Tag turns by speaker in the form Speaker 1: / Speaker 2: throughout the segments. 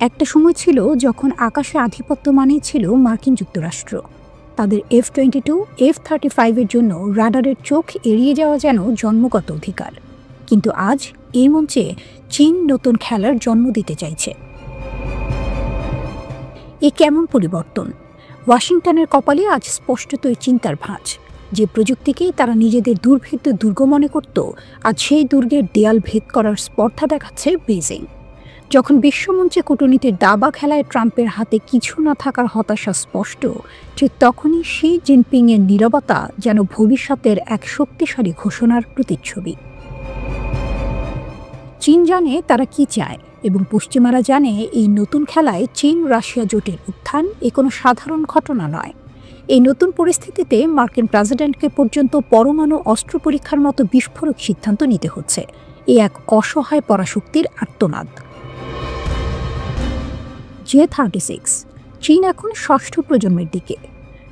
Speaker 1: একটা সময় ছিল যখন আকাশে আধিপত্য মানেই ছিল মার্কিন যুক্তরাষ্ট্র। তাদের F-22, F-35-এর জন্য রাডারের চোখ এড়িয়ে যাওয়া যেন জন্মগত অধিকার। কিন্তু আজ এই মঞ্চে চীন নতুন খেলার জন্ম দিতে চাইছে। এ কেমন পরিবর্তন? ওয়াশিংটনের কপালে আজ স্পষ্টতই চিন্তার ভাঁজ। যে প্রযুক্তিকেই তারা নিজেদের দুর্ভেদ্য দুর্গ মনে করত, আজ সেই দুর্গের দেয়াল ভেদ করার স্পর্ধা দেখাচ্ছে বেইজিং। যখন বিশ্বমঞ্চে কূটনীতির দাবা খেলায় ট্রাম্পের হাতে কিছু না থাকার হতাশা স্পষ্ট, ঠিক তখনই শি জিনপিংয়ের নীরবতা যেন ভবিষ্যতের এক শক্তিশালী ঘোষণার প্রতিচ্ছবি। চীন জানে তারা কি চায়, এবং পশ্চিমারা জানে এই নতুন খেলায় চীন রাশিয়া জোটের উত্থান এ কোনো সাধারণ ঘটনা নয়। এই নতুন পরিস্থিতিতে মার্কিন প্রেসিডেন্টকে পর্যন্ত পরমাণু অস্ত্র পরীক্ষার মতো বিস্ফোরক সিদ্ধান্ত নিতে হচ্ছে। এ এক অসহায় পরাশক্তির আর্তনাদ। J-36 চীন এখন ষষ্ঠ প্রজন্মের দিকে।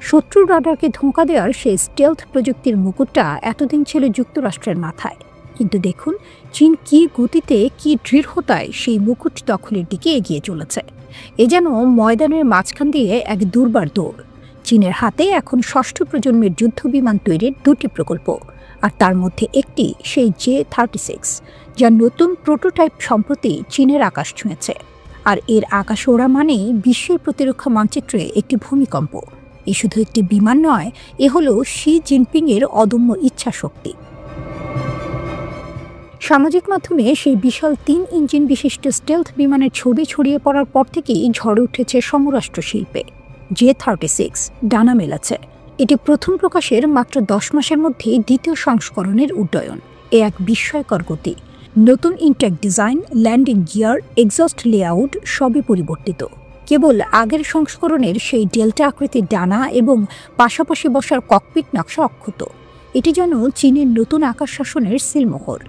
Speaker 1: শত্রুর রাডারকে ধোঁকা দেওয়ার সেই স্টেলথ প্রযুক্তির মুকুটটা এতদিন ছিল যুক্তরাষ্ট্রের মাথায়, কিন্তু দেখুন চীন কী গতিতে, কী দৃঢ়তায় সেই মুকুট দখলের দিকে এগিয়ে চলেছে। এ যেন ময়দানের মাঝখান দিয়ে এক দুর্বার দৌড়। চীনের হাতে এখন ষষ্ঠ প্রজন্মের যুদ্ধবিমান তৈরির দুটি প্রকল্প, আর তার মধ্যে একটি সেই J-36, যার নতুন প্রোটোটাইপ সম্প্রতি চীনের আকাশ ছুঁয়েছে। আর এর আকাশে ওড়া মানেই বিশ্বের প্রতিরক্ষা মানচিত্রে একটি ভূমিকম্প। এ শুধু একটি বিমান নয়, এ হলো শি জিনপিংয়ের অদম্য ইচ্ছাশক্তি। সামাজিক মাধ্যমে সেই বিশাল 3 ইঞ্জিন বিশিষ্ট স্টেলথ বিমানের ছবি ছড়িয়ে পড়ার পর থেকেই ঝড়ে উঠেছে সমরাষ্ট্র শিল্পে। J-36 ডানা মেলাছে। এটি প্রথম প্রকাশের মাত্র 10 মাসের মধ্যেই দ্বিতীয় সংস্করণের উড্ডয়ন। এ এক বিস্ময়কর গতি। নতুন intake design, landing gear, exhaust layout সবই পরিবর্তিত। কেবল আগের সংস্করণের সেই ডেল্টা আকৃতির ডানা এবং পাশাপাশি বসার ককপিট নকশা অক্ষত। এটি যেন চীনের নতুন আকাশ শাসনের সিলমোহর।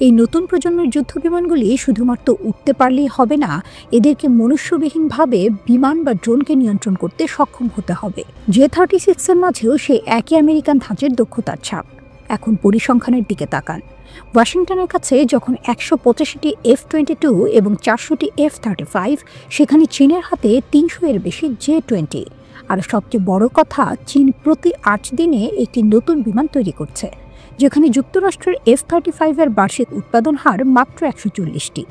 Speaker 1: এই নতুন প্রজন্মের যুদ্ধবিমানগুলি শুধুমাত্র উঠতে পারলেই হবে না, এদেরকে মনুষ্যবিহীনভাবে বিমান বা ড্রোনকে নিয়ন্ত্রণ করতে সক্ষম হতে হবে। J-36-এর মাঝেও সেই একই আমেরিকান ধাঁচের দক্ষতার ছাপ। এখন পরিসংখ্যানের দিকে তাকান। ওয়াশিংটনের কাছে যখন 185টি F-22 এবং 400টি F-35, সেখানে চীনের হাতে 300-এর বেশি J-20। আর সবচেয়ে বড় কথা, চীন প্রতি 8 দিনে একটি নতুন বিমান তৈরি করছে, যেখানে যুক্তরাষ্ট্রের F-35-এর বার্ষিক উৎপাদন হার মাত্র 140টি।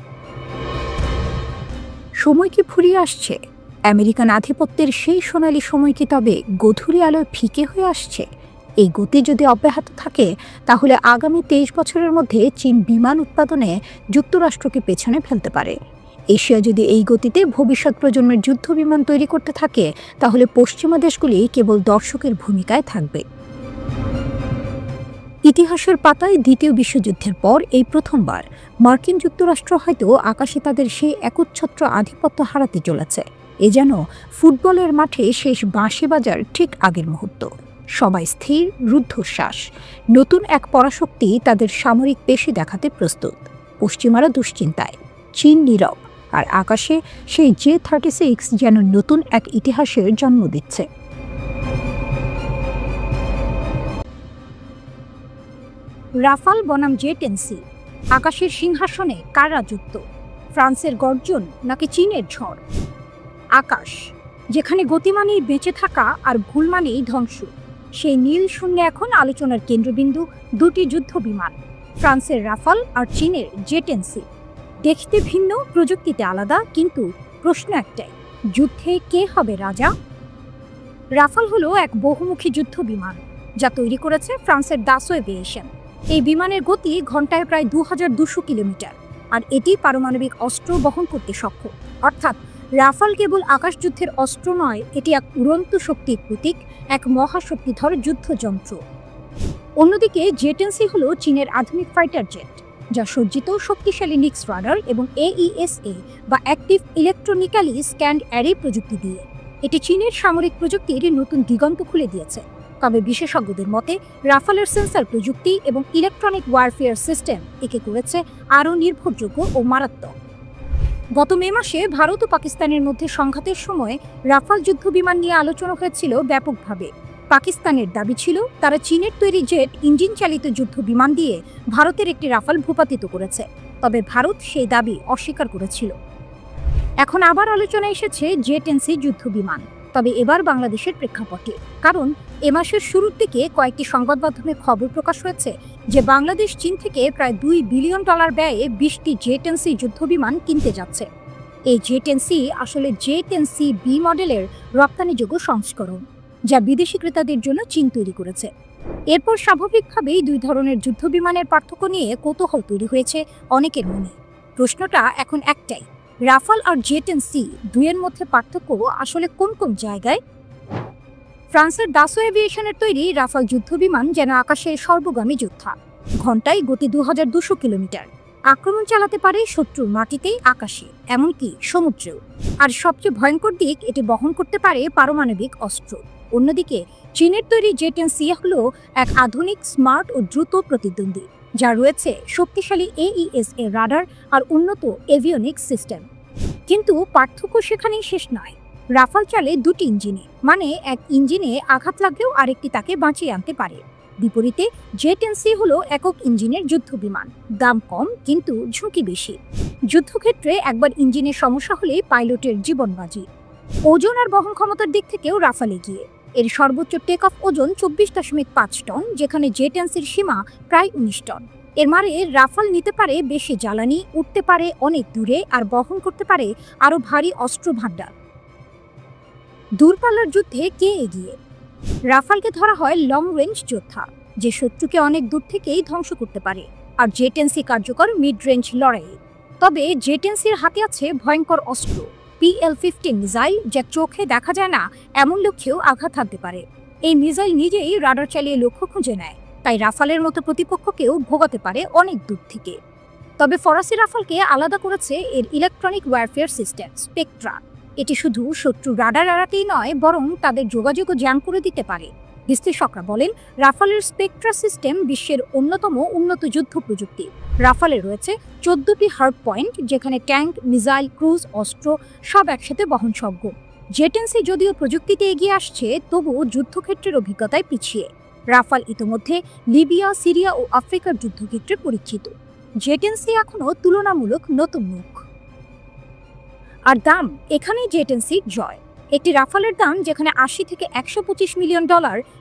Speaker 1: সময় কি ফুরিয়ে আসছে? আমেরিকান আধিপত্যের সেই সোনালি সময় কি তবে গধূলি আলোয় ফিকে হয়ে আসছে? এই গতি যদি অব্যাহত থাকে, তাহলে আগামী 23 বছরের মধ্যে চীন বিমান উৎপাদনে যুক্তরাষ্ট্রকে পেছনে ফেলতে পারে। এশিয়া যদি এই গতিতে ভবিষ্যৎ প্রজন্মের যুদ্ধ বিমান তৈরি করতে থাকে, তাহলে পশ্চিমা দেশগুলি কেবল দর্শকের ভূমিকায় থাকবে। ইতিহাসের পাতায় দ্বিতীয় বিশ্বযুদ্ধের পর এই প্রথমবার মার্কিন যুক্তরাষ্ট্র হয়তো আকাশে তাদের সেই একচ্ছত্র আধিপত্য হারাতে চলেছে। এ যেন ফুটবলের মাঠে শেষ বাঁশি বাজার ঠিক আগের মুহূর্ত। সবাই স্থির, রুদ্ধশ্বাস। নতুন এক পরাশক্তি তাদের সামরিক পেশি দেখাতে প্রস্তুত। পশ্চিমারা দুশ্চিন্তায়, চীন নীরব, আর আকাশে সেই J-36 যেন নতুন এক ইতিহাসের জন্ম দিচ্ছে। রাফাল বনাম J-10C, আকাশের সিংহাসনে কার রাজত্ব? ফ্রান্সের গর্জন নাকি চীনের ঝড়? আকাশ, যেখানে গতি মানেই বেঁচে থাকা আর ভুল মানেই ধ্বংস, সেই নীল শূন্যে এখন আলোচনার কেন্দ্রবিন্দু দুটি যুদ্ধ বিমান, ফ্রান্সের রাফাল আর চীনের J-10C। দেখতে ভিন্ন, প্রযুক্তিতে আলাদা, কিন্তু প্রশ্ন একটাই, যুদ্ধে কে হবে রাজা? রাফাল হলো এক বহুমুখী যুদ্ধ বিমান, যা তৈরি করেছে ফ্রান্সের দাসো এভিয়েশন। এই বিমানের গতি ঘন্টায় প্রায় 2200 কিলোমিটার, আর এটি পারমাণবিক অস্ত্র বহন করতে সক্ষম। অর্থাৎ রাফাল কেবল আকাশযুদ্ধের অস্ত্র নয়, এটি এক উড়ন্ত শক্তির প্রতীক, এক মহাশক্তিধর যুদ্ধযন্ত্র। অন্যদিকে J-10C হলো চীনের আধুনিক ফাইটার জেট, যা সজ্জিত শক্তিশালী নিক্স রাডার এবং AESA বা অ্যাক্টিভ ইলেকট্রনিক্যালি স্ক্যান্ড অ্যারে প্রযুক্তি দিয়ে। এটি চীনের সামরিক প্রযুক্তির নতুন দিগন্ত খুলে দিয়েছে। তবে বিশেষজ্ঞদের মতে রাফালের সেন্সর প্রযুক্তি এবং ইলেকট্রনিক ওয়ারফেয়ার সিস্টেম একে করেছে আরও নির্ভরযোগ্য ও মারাত্মক। গত মে মাসে ভারত ও পাকিস্তানের মধ্যে সংঘাতের সময় রাফাল যুদ্ধবিমান নিয়ে আলোচনা হয়েছিল ব্যাপকভাবে। পাকিস্তানের দাবি ছিল তারা চীনের তৈরি জেট ইঞ্জিন চালিত যুদ্ধ বিমান দিয়ে ভারতের একটি রাফাল ভূপাতিত করেছে, তবে ভারত সেই দাবি অস্বীকার করেছিল। এখন আবার আলোচনায় এসেছে জে-10C যুদ্ধ বিমান, তবে এবার বাংলাদেশের প্রেক্ষাপটে। কারণ এ মাসের শুরুর দিকে কয়েকটি সংবাদ মাধ্যমে খবর প্রকাশ হয়েছে যে বাংলাদেশ চীন থেকে প্রায় $2 বিলিয়ন ব্যয়ে 20টি জে-10C যুদ্ধ বিমান কিনতে যাচ্ছে। এই জে-10C আসলে জে-10C-B মডেলের রপ্তানিযোগ্য সংস্করণ, যা বিদেশি ক্রেতাদের জন্য চীন তৈরি করেছে। এরপর স্বাভাবিকভাবেই দুই ধরনের যুদ্ধ বিমানের পার্থক্য নিয়ে কৌতূহল তৈরি হয়েছে অনেকের মনে। প্রশ্নটা এখন একটাই, রাফাল আর জে-10C দুইয়ের মধ্যে পার্থক্য আসলে কোন কোন জায়গায়? ফ্রান্সের দাসো এভিয়েশনের তৈরি রাফাল যুদ্ধ বিমান যেন আকাশের সর্বগামী যোদ্ধা। ঘন্টায় গতি 2200 কিলোমিটার, আক্রমণ চালাতে পারে শত্রুর মাটিতে, আকাশে, এমনকি সমুদ্রেও। আর সবচেয়ে ভয়ঙ্কর দিক, এটি বহন করতে পারে পারমাণবিক অস্ত্র। অন্যদিকে চীনের তৈরি জে-10C হল এক আধুনিক, স্মার্ট ও দ্রুত প্রতিদ্বন্দ্বী, যা রয়েছে শক্তিশালী AESA রাডার আর উন্নত এভিওনিক্স সিস্টেম। কিন্তু পার্থক্য সেখানেই শেষ নয়। রাফাল চলে দুটি ইঞ্জিনে, মানে এক ইঞ্জিনে আঘাত লাগলেও আরেকটি তাকে বাঁচিয়ে আনতে পারে। বিপরীতে জে-10C হলো একক ইঞ্জিনের যুদ্ধ বিমান, দাম কম কিন্তু ঝুঁকি বেশি। যুদ্ধক্ষেত্রে একবার ইঞ্জিনের সমস্যা হলে পাইলটের জীবন বাজি। ওজন আর বহন ক্ষমতার দিক থেকেও রাফাল এগিয়ে। এর সর্বোচ্চ টেক অফ ওজন 24.5 টন, যেখানে জে-10Cর সীমা প্রায় 19 টন। এর মানে রাফাল নিতে পারে বেশি জ্বালানি, উঠতে পারে অনেক দূরে, আর বহন করতে পারে আরও ভারী অস্ত্র ভাণ্ডার। দূরপাল্লার যুদ্ধে কে এগিয়ে? রাফালকে ধরা হয় লং রেঞ্জ যোদ্ধা, যে শত্রুকে অনেক দূর থেকেই ধ্বংস করতে পারে, আর জে-10C কার্যকর মিড রেঞ্জ লড়াইয়ে। তবে জে-10Cর হাতে আছে ভয়ঙ্কর অস্ত্র, PL-15 মিসাইল, যা চোখে দেখা যায় না এমন লক্ষ্যেও আঘাত হানতে পারে। এই মিসাইল নিজেই রাডার চালিয়ে লক্ষ্য খুঁজে নেয়, তাই রাফালের মতো প্রতিপক্ষকেও ভোগাতে পারে অনেক দূর থেকে। তবে ফরাসি রাফালকে আলাদা করেছে এর ইলেকট্রনিক ওয়ারফেয়ার সিস্টেম স্পেকট্রা। এটি শুধু শত্রু রাডার এড়াতেই নয়, বরং তাদের যোগাযোগও জ্যাম করে দিতে পারে। বিশ্লেষকরা বলেন, রাফালের স্পেকট্রা সিস্টেম বিশ্বের অন্যতম উন্নত যুদ্ধ প্রযুক্তি। রাফালে রয়েছে 14টি হার্ড পয়েন্ট, যেখানে ট্যাঙ্ক, মিসাইল, ক্রুজ অস্ত্র সব একসাথে বহনযোগ্য। জে-10C যদিও প্রযুক্তিতে এগিয়ে আসছে, তবুও যুদ্ধক্ষেত্রের অভিজ্ঞতায় পিছিয়ে। রাফাল ইতোমধ্যে লিবিয়া, সিরিয়া ও আফ্রিকার যুদ্ধক্ষেত্রে পরিচিত। জে-10C এখনও তুলনামূলক নতুন মুখ। আর দাম, এখানেই জে-10Cর জয়। একটি রাফালের দাম যেখানে $80 থেকে $125 মিলিয়ন,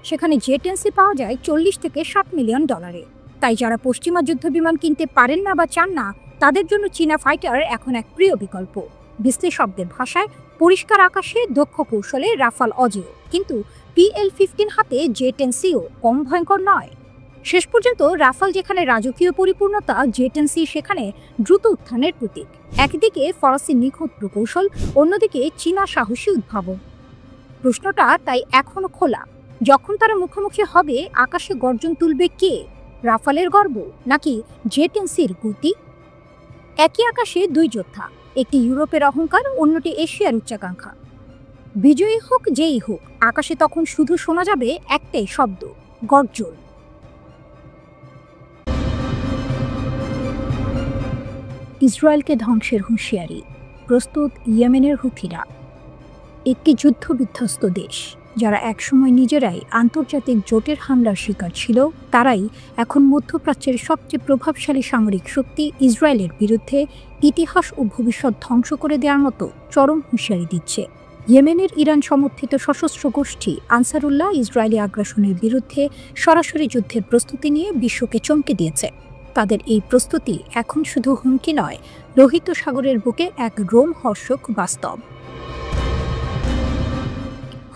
Speaker 1: সেখানে জে-10C পাওয়া যায় $40 থেকে $60 মিলিয়ন। তাই যারা পশ্চিমা যুদ্ধ বিমান কিনতে পারেন না বা চান না, তাদের জন্য চীনা ফাইটার এখন এক প্রিয় বিকল্প। বিশ্লেষকদের ভাষায়, পরিষ্কার আকাশে দক্ষ কৌশলে রাফাল অজেয়, কিন্তু PL-15 হাতে জে-10Cও কম ভয়ঙ্কর নয়। শেষ পর্যন্ত রাফাল যেখানে রাজকীয় পরিপূর্ণতা, জে-10C সেখানে দ্রুত উত্থানের প্রতীক। একদিকে ফরাসি নিখুঁত প্রকৌশল, অন্যদিকে চীনা সাহসী উদ্ভাবন। প্রশ্নটা তাই এখনো খোলা, যখন তারা মুখোমুখি হবে, আকাশে গর্জন তুলবে কে? রাফালের গর্ব নাকি জে-10Cর গতি? একই আকাশে দুই যোদ্ধা, একটি ইউরোপের অহংকার, অন্যটি এশিয়ার উচ্চাকাঙ্ক্ষা। বিজয়ী হোক যেই হোক, আকাশে তখন শুধু শোনা যাবে একটাই শব্দ, গর্জন। ইসরায়েলকে ধ্বংসের হুঁশিয়ারি, প্রস্তুত ইয়েমেনের হুথিরা। একটি যুদ্ধবিধ্বস্ত দেশ, যারা একসময় নিজেরাই আন্তর্জাতিক জোটের হামলার শিকার ছিল, তারাই এখন মধ্যপ্রাচ্যের সবচেয়ে প্রভাবশালী সামরিক শক্তি ইসরায়েলের বিরুদ্ধে ইতিহাস ও ভবিষ্যৎ ধ্বংস করে দেওয়ার মতো চরম হুঁশিয়ারি দিচ্ছে। ইয়েমেনের ইরান সমর্থিত সশস্ত্র গোষ্ঠী আনসারুল্লাহ ইসরায়েলি আগ্রাসনের বিরুদ্ধে সরাসরি যুদ্ধের প্রস্তুতি নিয়ে বিশ্বকে চমকে দিয়েছে। তাদের এই প্রস্তুতি এখন শুধু হুমকি নয়, লোহিত সাগরের বুকে এক রোমহর্ষক বাস্তব।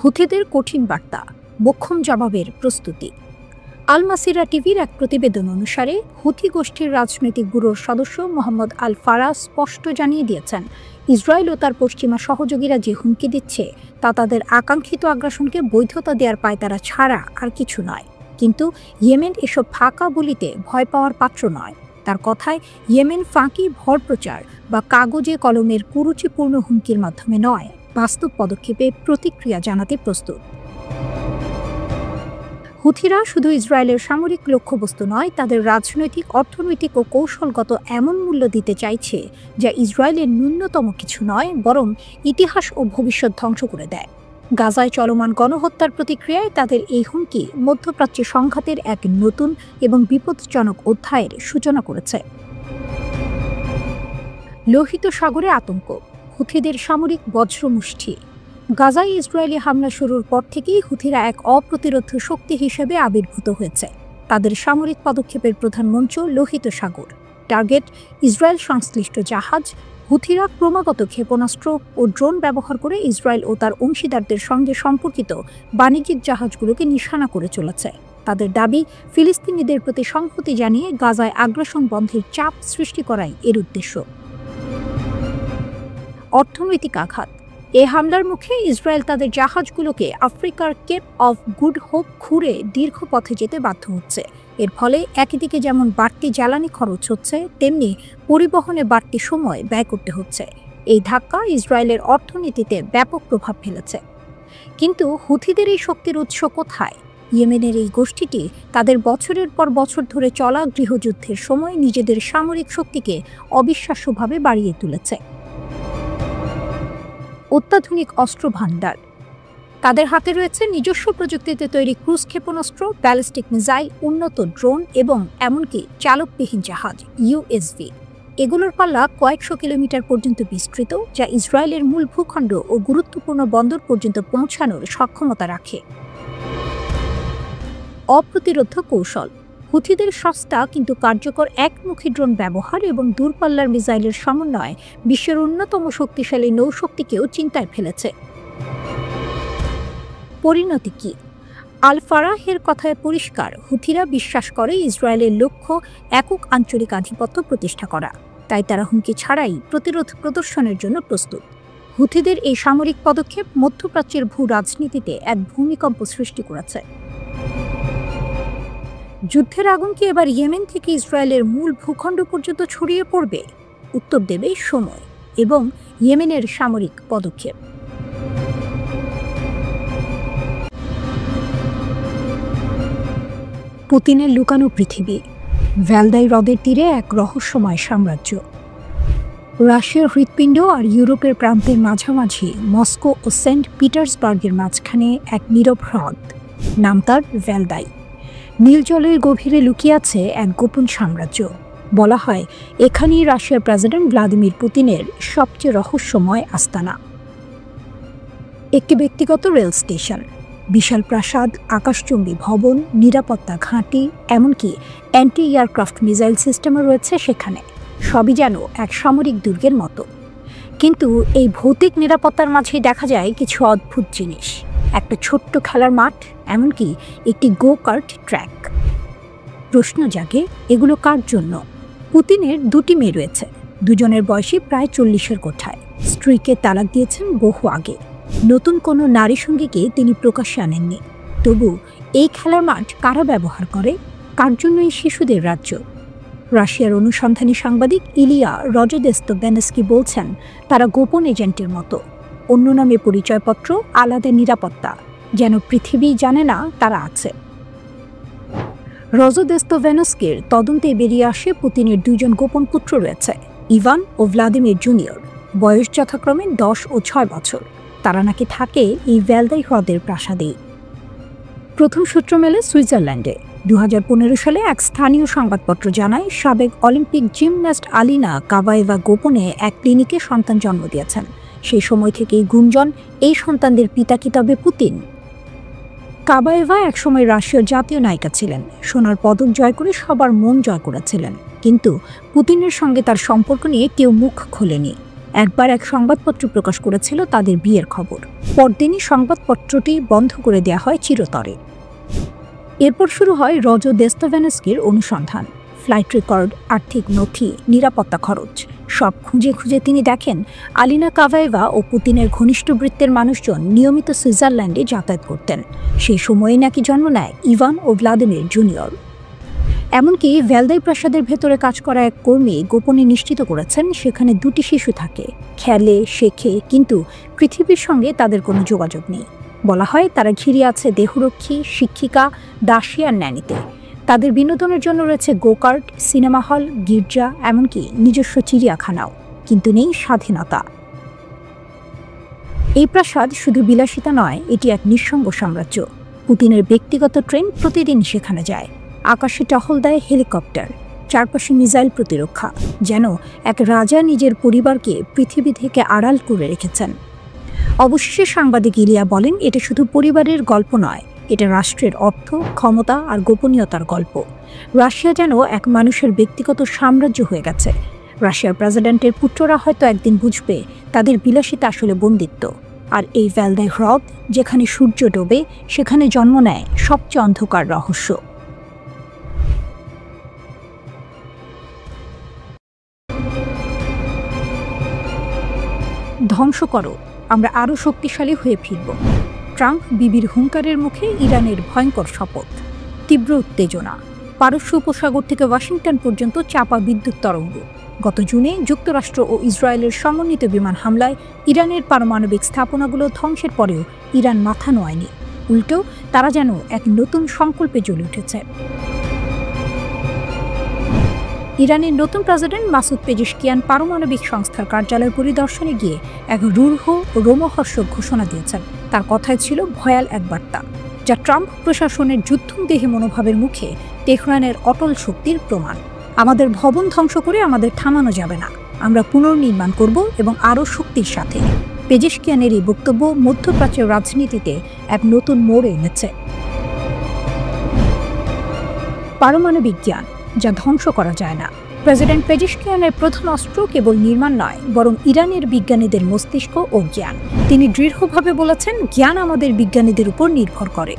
Speaker 1: হুথিদের কঠিন বার্তা, মোক্ষম জবাবের প্রস্তুতি। আল মাসিরা টিভির এক প্রতিবেদন অনুসারে, হুথি গোষ্ঠীর রাজনৈতিক ব্যুরোর সদস্য মোহাম্মদ আল ফারা স্পষ্ট জানিয়ে দিয়েছেন, ইসরায়েল ও তার পশ্চিমা সহযোগীরা যে হুমকি দিচ্ছে, তা তাদের আকাঙ্ক্ষিত আগ্রাসনকে বৈধতা দেওয়ার পায়তারা ছাড়া আর কিছু নয়। কিন্তু ইয়েমেন এসব ফাঁকা বলিতে ভয় পাওয়ার পাত্র নয়। তার কথায়, ইয়েমেন ফাঁকি ভরপ্রচার বা কাগজে কলমের কুরুচিপূর্ণ হুমকির মাধ্যমে নয়, বাস্তব পদক্ষেপে প্রতিক্রিয়া জানাতে প্রস্তুত। হুথিরা শুধু ইসরায়েলের সামরিক লক্ষ্যবস্তু নয়, তাদের রাজনৈতিক, অর্থনৈতিক ও কৌশলগত এমন মূল্য দিতে চাইছে, যা ইসরায়েলের ন্যূনতম কিছু নয়, বরং ইতিহাস ও ভবিষ্যৎ ধ্বংস করে দেয়। গাজায় চলমান গণহত্যার প্রতিক্রিয়ায় তাদের এই হুমকি মধ্যপ্রাচ্যে সংঘাতের এক নতুন এবং বিপজ্জনক অধ্যায়ের সূচনা করেছে। লোহিত সাগরে আতঙ্ক, হুথিদের সামরিক বজ্রমুষ্টি। গাজায় ইসরায়েলি হামলা শুরুর পর থেকেই হুথিরা এক অপ্রতিরোধ্য শক্তি হিসেবে আবির্ভূত হয়েছে। তাদের সামরিক পদক্ষেপের প্রধান মঞ্চ লোহিত সাগর। টার্গেট ইসরায়েল সংশ্লিষ্ট জাহাজ। হুথিরা ক্রমাগত ক্ষেপণাস্ত্র ও ড্রোন ব্যবহার করে ইসরায়েল ও তার অংশীদারদের সঙ্গে সম্পর্কিত বাণিজ্যিক জাহাজগুলোকে নিশানা করে চলেছে। তাদের দাবি, ফিলিস্তিনিদের প্রতি সংহতি জানিয়ে গাজায় আগ্রাসন বন্ধের চাপ সৃষ্টি করাই এর উদ্দেশ্য। অর্থনৈতিক আঘাত। এ হামলার মুখে ইসরায়েল তাদের জাহাজগুলোকে আফ্রিকার কেপ অফ গুড হোপ ঘুরে দীর্ঘ পথে যেতে বাধ্য হচ্ছে। এর ফলে একদিকে যেমন বাড়তি জ্বালানি খরচ হচ্ছে, তেমনি পরিবহনে বাড়তি সময় ব্যয় করতে হচ্ছে। এই ধাক্কা ইসরায়েলের অর্থনীতিতে ব্যাপক প্রভাব ফেলেছে। কিন্তু হুথিদের এই শক্তির উৎস কোথায়? ইয়েমেনের এই গোষ্ঠীটি তাদের বছরের পর বছর ধরে চলা গৃহযুদ্ধের সময় নিজেদের সামরিক শক্তিকে অবিশ্বাস্যভাবে বাড়িয়ে তুলেছে। অত্যাধুনিক অস্ত্র ভাণ্ডার। তাদের হাতে রয়েছে নিজস্ব প্রযুক্তিতে তৈরি ক্রুজ ক্ষেপণাস্ত্র, ব্যালিস্টিক মিসাইল, উন্নত ড্রোন এবং এমনকি চালকবিহীন জাহাজ ইউএসভি। এগুলোর পাল্লা কয়েকশো কিলোমিটার পর্যন্ত বিস্তৃত, যা ইসরায়েলের মূল ভূখণ্ড ও গুরুত্বপূর্ণ বন্দর পর্যন্ত পৌঁছানোর সক্ষমতা রাখে। অপ্রতিরোধ কৌশল। হুথিদের সস্তা কিন্তু কার্যকর একমুখী ড্রোন ব্যবহার এবং দূরপাল্লার মিসাইলের সমন্বয় বিশ্বের অন্যতম শক্তিশালী নৌশক্তিকেও চিন্তায় ফেলেছে। পরিণতি কি? আল ফারাহের কথায় পরিষ্কার, হুথিরা বিশ্বাস করে ইসরায়েলের লক্ষ্য একক আঞ্চলিক আধিপত্য প্রতিষ্ঠা করা। তাই তারা হুমকি ছাড়াই প্রতিরোধ প্রদর্শনের জন্য প্রস্তুত। হুথিদের এই সামরিক পদক্ষেপ মধ্যপ্রাচ্যের ভূ রাজনীতিতে এক ভূমিকম্প সৃষ্টি করেছে। যুদ্ধের আগুন কি এবার ইয়েমেন থেকে ইসরায়েলের মূল ভূখণ্ড পর্যন্ত ছড়িয়ে পড়বে? উত্তর দেবে সময় এবং ইয়েমেনের সামরিক পদক্ষেপ। পুতিনের লুকানো পৃথিবী। ভ্যালদাই হ্রদের তীরে এক রহস্যময় সাম্রাজ্য। রাশিয়ার হৃৎপিণ্ড আর ইউরোপের প্রান্তের মাঝামাঝি মস্কো ও সেন্ট পিটার্সবার্গের মাঝখানে এক নীরব হ্রদ, নাম তার ভ্যালদাই। নীল জলের গভীরে লুকিয়ে আছে এক গোপন সাম্রাজ্য। বলা হয় এখানেই রাশিয়ার প্রেসিডেন্ট ভ্লাদিমির পুতিনের সবচেয়ে রহস্যময় আস্তানা। একটি ব্যক্তিগত রেল স্টেশন, বিশাল প্রাসাদ, আকাশচুম্বী ভবন, নিরাপত্তা ঘাঁটি, এমনকি অ্যান্টি এয়ারক্রাফট মিসাইল সিস্টেমও রয়েছে সেখানে। সবই যেন এক সামরিক দুর্গের মতো। কিন্তু এই ভৌতিক নিরাপত্তার মাঝেই দেখা যায় কিছু অদ্ভুত জিনিস। একটা ছোট্ট খেলার মাঠ, এমনকি একটি গো কার্ট ট্র্যাক। প্রশ্ন জাগে, এগুলো কার জন্য? পুতিনের দুটি মেয়ে রয়েছে, দুজনের বয়সী প্রায় 40-এর কোঠায়। স্ত্রীকে তালাক দিয়েছেন বহু আগে। নতুন কোনো নারী সঙ্গীকে তিনি প্রকাশ্যে আনেননি। তবু এই খেলার মাঠ কারা ব্যবহার করে? কার জন্য এই শিশুদের রাজ্য? রাশিয়ার অনুসন্ধানী সাংবাদিক ইলিয়া রজদেস্তোভেনস্কি বলছেন, তারা গোপন এজেন্টের মতো। অন্য নামে পরিচয়পত্র, আলাদা নিরাপত্তা, যেন পৃথিবী জানে না তারা আছে। রজদেস্তোভেনস্কির তদন্তে বেরিয়ে আসে পুতিনের দুইজন গোপন পুত্র রয়েছে, ইভান ও ভ্লাদিমির জুনিয়র। বয়স যথাক্রমে 10 ও 6 বছর। তারা নাকি থাকে এই ভ্যালদাই হ্রদের প্রাসাদেই। প্রথম সূত্র মেলে সুইজারল্যান্ডে। 2015 সালে এক স্থানীয় সংবাদপত্র জানায়, সাবেক অলিম্পিক জিমন্যাস্ট আলিনা কাবায়েভা গোপনে এক ক্লিনিকে সন্তান জন্ম দিয়েছেন। সেই সময় থেকেই গুঞ্জন, এই সন্তানদের পিতা কি তবে পুতিন? কাবায়েভা একসময় রাশিয়ার জাতীয় নায়িকা ছিলেন, সোনার পদক জয় করে সবার মন জয় করেছিলেন। কিন্তু পুতিনের সঙ্গে তার সম্পর্ক নিয়ে কেউ মুখ খোলেনি। একবার এক সংবাদপত্র প্রকাশ করেছিল তাদের বিয়ের খবর। পরদিনই সংবাদপত্রটি বন্ধ করে দেওয়া হয় চিরতরে। এরপর শুরু হয় রজদেস্তোভেনস্কির অনুসন্ধান। ফ্লাইট রেকর্ড, আর্থিক নথি, নিরাপত্তা খরচ সব খুঁজে খুঁজে তিনি দেখেন আলিনা কাবায়েভা ও পুতিনের ঘনিষ্ঠ বৃত্তের মানুষজন নিয়মিত সুইজারল্যান্ডে যাতায়াত করতেন। সেই সময়ে নাকি জন্ম নেয় ইভান ও ভ্লাদিমির জুনিয়র। এমনকি ভ্যালদাই প্রাসাদের ভেতরে কাজ করা এক কর্মী গোপনে নিশ্চিত করেছেন সেখানে দুটি শিশু থাকে, খেলে, শেখে, কিন্তু পৃথিবীর সঙ্গে তাদের কোনো যোগাযোগ নেই। বলা হয় তারা ঘিরে আছে দেহরক্ষী, শিক্ষিকা, দাসী আর ন্যানিতে। তাদের বিনোদনের জন্য রয়েছে গোকার্ট, সিনেমা হল, গির্জা, এমনকি নিজস্ব চিড়িয়াখানাও, কিন্তু নেই স্বাধীনতা। এই প্রাসাদ শুধু বিলাসিতা নয়, এটি এক নিঃসঙ্গ সাম্রাজ্য। পুতিনের ব্যক্তিগত ট্রেন প্রতিদিন সেখানে যায়, আকাশে টহল দেয় হেলিকপ্টার, চারপাশে মিসাইল প্রতিরক্ষা, যেন এক রাজা নিজের পরিবারকে পৃথিবী থেকে আড়াল করে রেখেছেন। অবশেষে সাংবাদিক ইলিয়া বলেন, এটা শুধু পরিবারের গল্প নয়, এটা রাষ্ট্রের অর্থ, ক্ষমতা আর গোপনীয়তার গল্প। রাশিয়া যেন এক মানুষের ব্যক্তিগত সাম্রাজ্য হয়ে গেছে। রাশিয়ার প্রেসিডেন্টের পুত্ররা হয়তো একদিন বুঝবে তাদের বিলাসিতা আসলে বন্দিত্ব। আর এই ভ্যালদাই হ্রদ, যেখানে সূর্য ডোবে, সেখানে জন্ম নেয় সবচেয়ে অন্ধকার রহস্য। ধ্বংস করো, আমরা আরও শক্তিশালী হয়ে ফিরব। ট্রাম্প বিবির হুঙ্কারের মুখে ইরানের ভয়ঙ্কর শপথ। তীব্র উত্তেজনা, পারস্য উপসাগর থেকে ওয়াশিংটন পর্যন্ত চাপা বিদ্যুৎ তরঙ্গ। গত জুনে যুক্তরাষ্ট্র ও ইসরায়েলের সমন্বিত বিমান হামলায় ইরানের পারমাণবিক স্থাপনাগুলো ধ্বংসের পরেও ইরান মাথা নোয়ায়নি। উল্টো তারা যেন এক নতুন সংকল্পে জ্বলে উঠেছে। ইরানের নতুন প্রেসিডেন্ট মাসুদ পেজেশকিয়ান পারমাণবিক সংস্থার কার্যালয় পরিদর্শনে গিয়ে এক রূঢ় ও রোমহর্ষক ঘোষণা দিয়েছেন। তার কথায় ছিল ভয়াল এক বার্তা, যা ট্রাম্প প্রশাসনের যুদ্ধদেহী মনোভাবের মুখে তেহরানের অটল শক্তির প্রমাণ। আমাদের ভবন ধ্বংস করে আমাদের থামানো যাবে না, আমরা পুনর্নির্মাণ করব এবং আরও শক্তির সাথে। পেজেশকিয়ানের এই বক্তব্য মধ্যপ্রাচ্যের রাজনীতিতে এক নতুন মোড় এনেছে। পারমাণবিক জ্ঞান, যা ধ্বংস করা যায় না। প্রেসিডেন্ট পেজেশকিয়ানের প্রধান অস্ত্র কেবল নির্মাণ নয়, বরং ইরানের বিজ্ঞানীদের মস্তিষ্ক ও জ্ঞান। তিনি দৃঢ়ভাবে বলেছেন, জ্ঞান আমাদের বিজ্ঞানীদের উপর নির্ভর করে।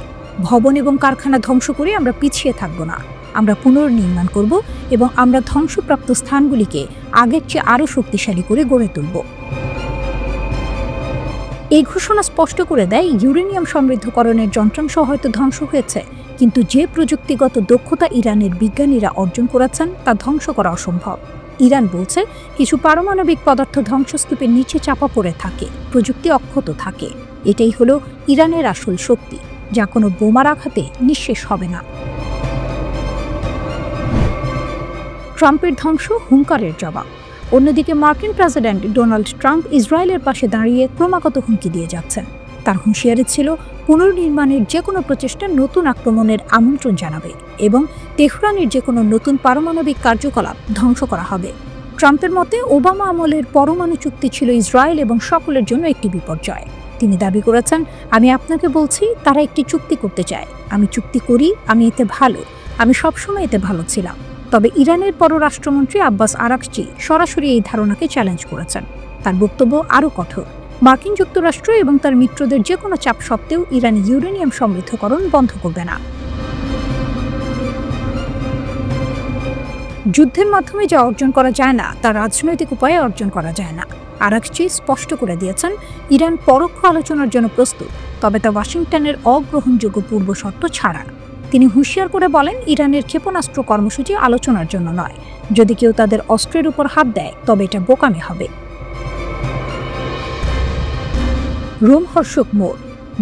Speaker 1: ভবন এবং কারখানা ধ্বংস করে আমরা পিছিয়ে থাকব না, আমরা পুনর্নির্মাণ করব এবং আমরা ধ্বংসপ্রাপ্ত স্থানগুলিকে আগের চেয়ে আরও শক্তিশালী করে গড়ে তুলব। এই ঘোষণা স্পষ্ট করে দেয়, ইউরেনিয়াম সমৃদ্ধকরণের যন্ত্রাংশ হয়তো ধ্বংস হয়েছে, কিন্তু যে প্রযুক্তিগত দক্ষতা ইরানের বিজ্ঞানীরা অর্জন করেছেন তা ধ্বংস করা অসম্ভব। ইরান বলছে, কিছু পারমাণবিক পদার্থ ধ্বংসস্তূপের নিচে চাপা পড়ে থাকে, প্রযুক্তি অক্ষত থাকে। এটাই হলো ইরানের আসল শক্তি, যা কোনো বোমার আঘাতে নিঃশেষ হবে না। ট্রাম্পের ধ্বংস হুঙ্কারের জবাব। অন্যদিকে মার্কিন প্রেসিডেন্ট ডোনাল্ড ট্রাম্প ইসরায়েলের পাশে দাঁড়িয়ে ক্রমাগত হুমকি দিয়ে যাচ্ছেন। তার হুঁশিয়ারি ছিল, পুনর্নির্মাণের যে কোনো প্রচেষ্টা নতুন আক্রমণের আমন্ত্রণ জানাবে এবং তেহরানের যে কোনো নতুন পারমাণবিক কার্যকলাপ ধ্বংস করা হবে। ট্রাম্পের মতে, ওবামা আমলের পরমাণু চুক্তি ছিল ইসরায়েল এবং সকলের জন্য একটি বিপর্যয়। তিনি দাবি করেছেন, আমি আপনাকে বলছি, তারা একটি চুক্তি করতে চায়। আমি চুক্তি করি, আমি এতে ভালো, আমি সবসময় এতে ভালো ছিলাম। তবে ইরানের পররাষ্ট্রমন্ত্রী আব্বাস আরাকচি সরাসরি এই ধারণাকে চ্যালেঞ্জ করেছেন। তার বক্তব্য আরও কঠোর। মার্কিন যুক্তরাষ্ট্র এবং তার মিত্রদের যে কোনো চাপ সত্ত্বেও ইরান ইউরেনিয়াম সমৃদ্ধকরণ বন্ধ করবে না। যুদ্ধের মাধ্যমে যা অর্জন করা যায় না, তা রাজনৈতিক উপায়ে অর্জন করা যায় না। আরাকচি স্পষ্ট করে দিয়েছেন, ইরান পরোক্ষ আলোচনার জন্য প্রস্তুত, তবে তা ওয়াশিংটনের অগ্রহণযোগ্য পূর্ব শর্ত ছাড়া। তিনি হুঁশিয়ার করে বলেন, ইরানের ক্ষেপণাস্ত্র কর্মসূচি আলোচনার জন্য নয়। যদি কেউ তাদের অস্ত্রের উপর হাত দেয়, তবে এটা বোকামি হবে। রোমহর্ষক মোড়,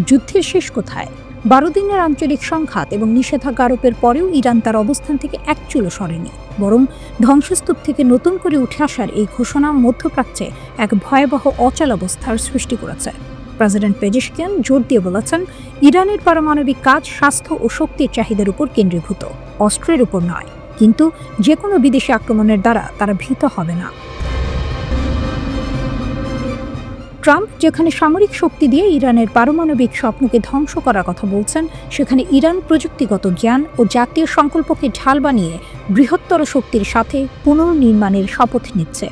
Speaker 1: যুদ্ধের শেষ কোথায়? 12 দিনের আঞ্চলিক সংঘাত এবং নিষেধাজ্ঞা আরোপের পরেও ইরান তার অবস্থান থেকে এক চুলও সরেনি, বরং ধ্বংসস্তূপ থেকে নতুন করে উঠে আসার এই ঘোষণা মধ্যপ্রাচ্যে এক ভয়াবহ অচলাবস্থার সৃষ্টি করেছে। প্রেসিডেন্ট পেজেশকিয়ান জোর দিয়ে বলেছেন, ইরানের পারমাণবিক কাজ স্বাস্থ্য ও শক্তির চাহিদার উপর কেন্দ্রীভূত, অস্ত্রের উপর নয়। কিন্তু যে কোনো বিদেশি আক্রমণের দ্বারা তারা ভীত হবে না। ট্রাম্প যেখানে সামরিক শক্তি দিয়ে ইরানের পারমাণবিক স্বপ্নকে ধ্বংস করার কথা বলছেন, সেখানে ইরান প্রযুক্তিগত জ্ঞান ও জাতীয় সংকল্পকে ঢাল বানিয়ে বৃহত্তর শক্তির সাথে পুনর্নির্মাণের শপথ নিচ্ছে।